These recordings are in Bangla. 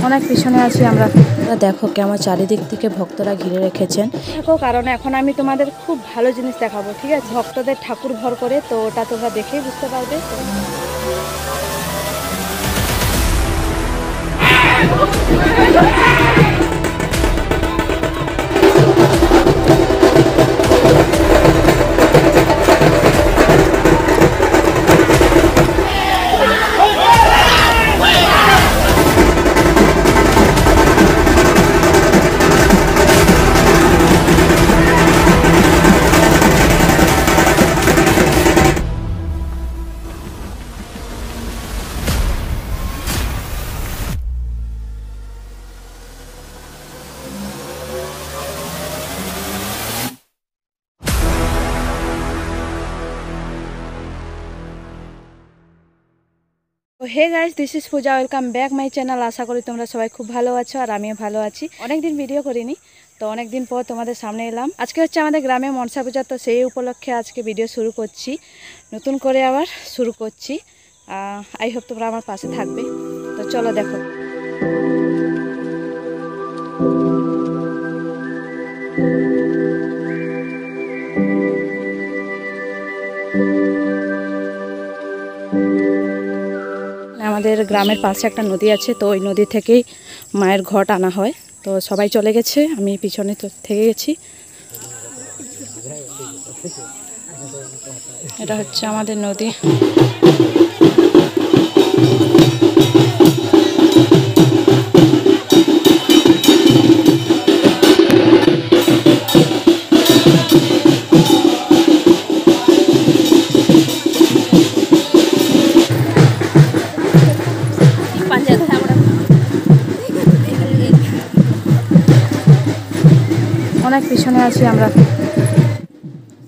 অনেক পিছনে আছি আমরা। দেখো কেমন চারিদিক থেকে ভক্তরা ঘিরে রেখেছেন। দেখো কারণ এখন আমি তোমাদের খুব ভালো জিনিস দেখাবো, ঠিক আছে? ভক্তদের ঠাকুর ভর করে, তো ওটা তোমরা দেখেই বুঝতে পারবে। Hey guys, this is Puja, welcome back my channel. আশা করি তোমরা সবাই খুব ভালো আছো আর আমিও ভালো আছি। অনেকদিন ভিডিও করিনি, তো অনেকদিন পর তোমাদের সামনে এলাম। আজকে হচ্ছে আমাদের গ্রামে মনসা পূজা, তো সেই উপলক্ষে আজকে ভিডিও শুরু করছি, নতুন করে আবার শুরু করছি। আই হোপ তোমরা আমার পাশে থাকবে। তো চলো দেখো। আমাদের গ্রামের পাশে একটা নদী আছে, তো ওই নদী থেকেই মায়ের ঘট আনা হয়। তো সবাই চলে গেছে, আমি পিছনে থেকে গেছি। এটা হচ্ছে আমাদের নদী। অনেক পিছনে আছি আমরা।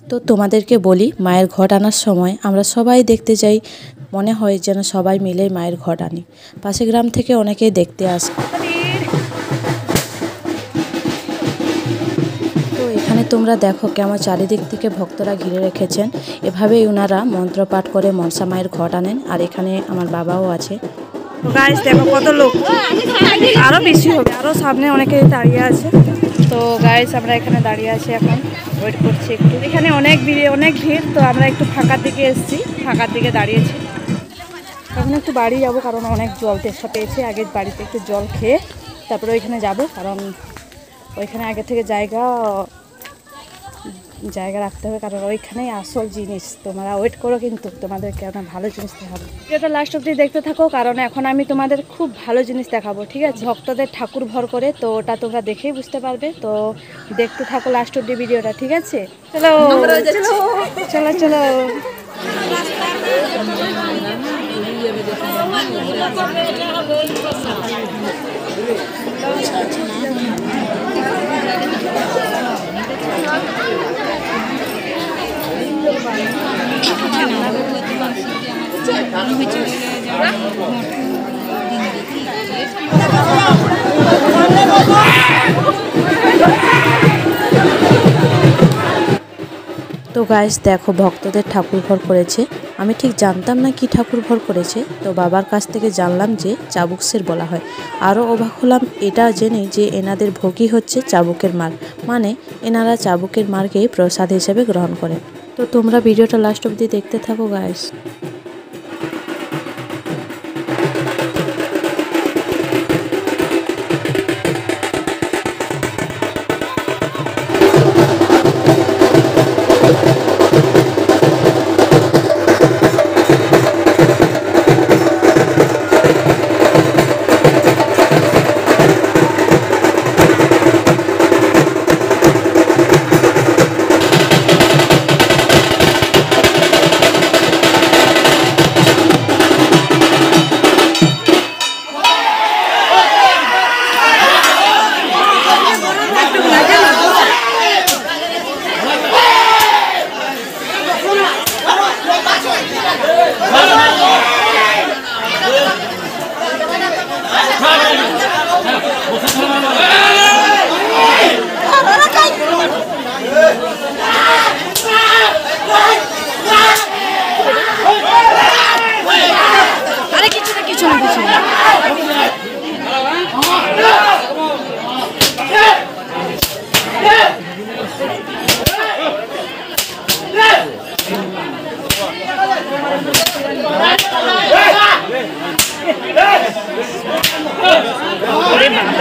তো তোমাদেরকে বলি, মায়ের ঘট আনার সময় আমরা সবাই দেখতে যাই, মনে হয় যেন সবাই মিলে মায়ের ঘট আনি। পাশে গ্রাম থেকে অনেকেই দেখতে আসে। তো এখানে তোমরা দেখো কেমন চারিদিক থেকে ভক্তরা ঘিরে রেখেছেন। এভাবেই ওনারা মন্ত্রপাঠ করে মনসা মায়ের ঘট আনেন। আর এখানে আমার বাবাও আছে। গাইস দেখো কত লোক, আরো বেশি হবে, আরো সামনে অনেকে দাঁড়িয়ে আছে। তো গাইস আমরা এখানে দাঁড়িয়ে আছি, এখন ওয়েট করছি একটু। এখানে অনেক ভিড়, তো আমরা একটু ফাঁকার দিকে এসেছি, ফাঁকার দিকে দাঁড়িয়েছি। এখন একটু বাড়ি যাবো, কারণ অনেক জল তেষ্টা পেয়েছে। আগে বাড়িতে একটু জল খেয়ে তারপরে ওইখানে যাব, কারণ ওইখানে আগে থেকে জায়গা রাখতে হবে, কারণ ওইখানেই আসল জিনিস। তোমরা ওয়েট করো, কিন্তু তোমাদেরকে একটা ভালো জিনিস দেখাবো। এটা লাস্ট অবধি দেখতে থাকো, কারণ এখন আমি তোমাদের খুব ভালো জিনিস দেখাবো, ঠিক আছে? ভক্তদের ঠাকুর ভর করে, তো ওটা তোমরা দেখেই বুঝতে পারবে। তো দেখতে থাকো লাস্ট অবধি ভিডিওটা, ঠিক আছে? চলো চলো চলো। তো গাইস দেখো ভক্তদের ঠাকুর ভর করেছে। আমি ঠিক জানতাম না কি ঠাকুর ভর করেছে, তো বাবার কাছ থেকে জানলাম যে চাবুকসের বলা হয়। আরও অবাক হলাম এটা জেনে যে এনাদের ভোগই হচ্ছে চাবুকের মার, মানে এনারা চাবুকের মারকেই প্রসাদ হিসেবে গ্রহণ করেন। তো তোমরা ভিডিওটা লাস্ট অবধি দেখতে থাকো গাইস।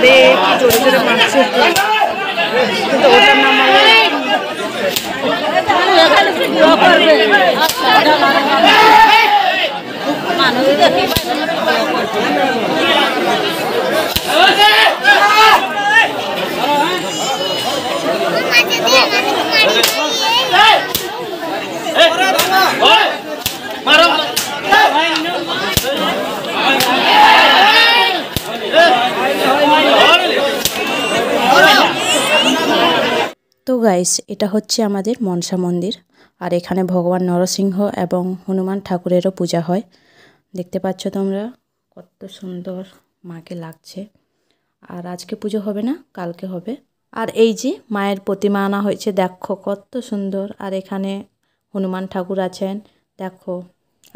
আরে কি জোরে জোরে মারছে, কিন্তু ওটার নাম তো গাইস, এটা হচ্ছে আমাদের মনসা মন্দির। আর এখানে ভগবান নরসিংহ এবং হনুমান ঠাকুরেরও পূজা হয়। দেখতে পাচ্ছ তোমরা কত সুন্দর মাকে লাগছে। আর আজকে পুজো হবে না, কালকে হবে। আর এই যে মায়ের প্রতিমা আনা হয়েছে, দেখো কত সুন্দর। আর এখানে হনুমান ঠাকুর আছেন, দেখো।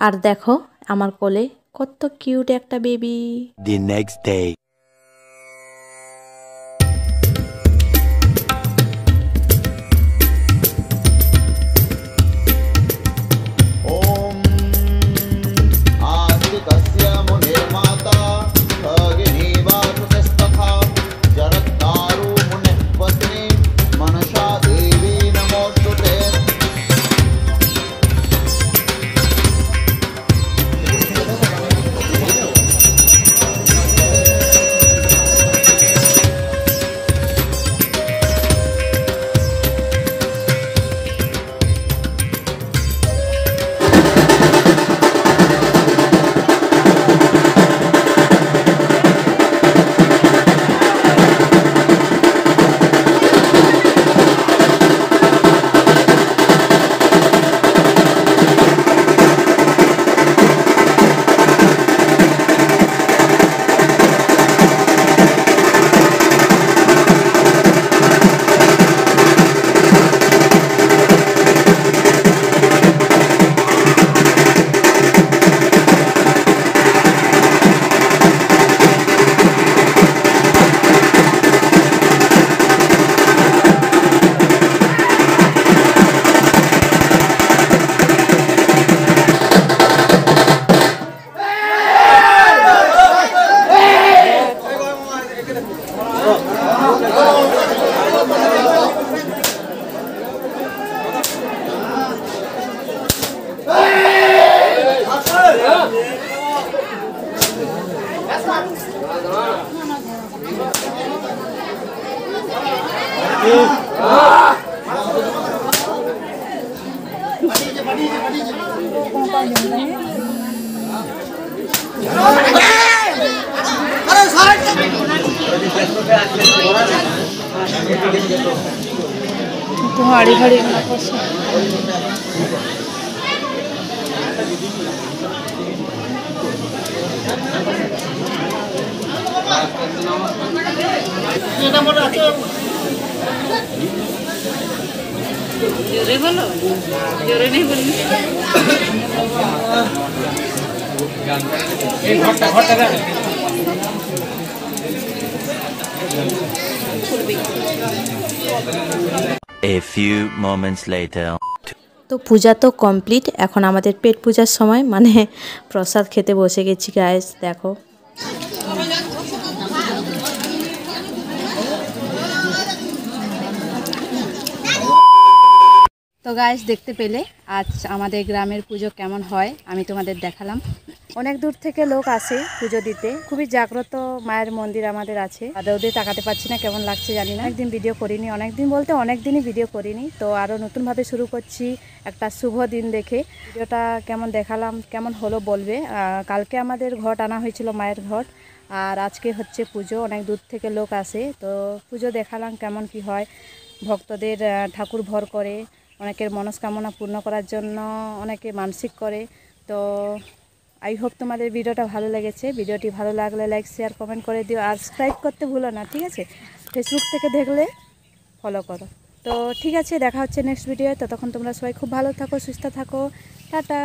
আর দেখো আমার কোলে কত কিউট একটা বেবি। The next day. तुम्हारी घड़ी में जोरे बोलो, जोरे नहीं बोलनी। A few moments later. তো পূজা তো কমপ্লিট, এখন আমাদের পেট পূজার সময়, মানে প্রসাদ খেতে বসে গেছি গাইস। দেখো তো গাইস, দেখতে পেলে আজ আমাদের গ্রামের পুজো কেমন হয় আমি তোমাদের দেখালাম। অনেক দূর থেকে লোক আসে পুজো দিতে। খুবই জাগ্রত মায়ের মন্দির আমাদের আছে। আর ওদের তাকাতে পারছি না, কেমন লাগছে জানি না। একদিন ভিডিও করিনি, অনেকদিন বলতে অনেকদিনই ভিডিও করিনি। তো আরও নতুনভাবে শুরু করছি একটা শুভ দিন দেখে। ভিডিওটা কেমন দেখালাম, কেমন হলো বলবে। কালকে আমাদের ঘট আনা হয়েছিল, মায়ের ঘট। আর আজকে হচ্ছে পুজো, অনেক দূর থেকে লোক আসে। তো পুজো দেখালাম কেমন কি হয়। ভক্তদের ঠাকুর ভর করে, অনেকের মনস্কামনা পূর্ণ করার জন্য অনেকে মানসিক করে। তো আই হোপ তোমাদের ভিডিওটা ভালো লেগেছে। ভিডিওটি ভালো লাগলে লাইক শেয়ার কমেন্ট করে দিও, আর সাবস্ক্রাইব করতে ভুলো না, ঠিক আছে? ফেসবুক থেকে দেখলে ফলো করো। তো ঠিক আছে, দেখা হচ্ছে নেক্সট ভিডিও। ততক্ষণ তোমরা সবাই খুব ভালো থাকো, সুস্থ থাকো। টাটা।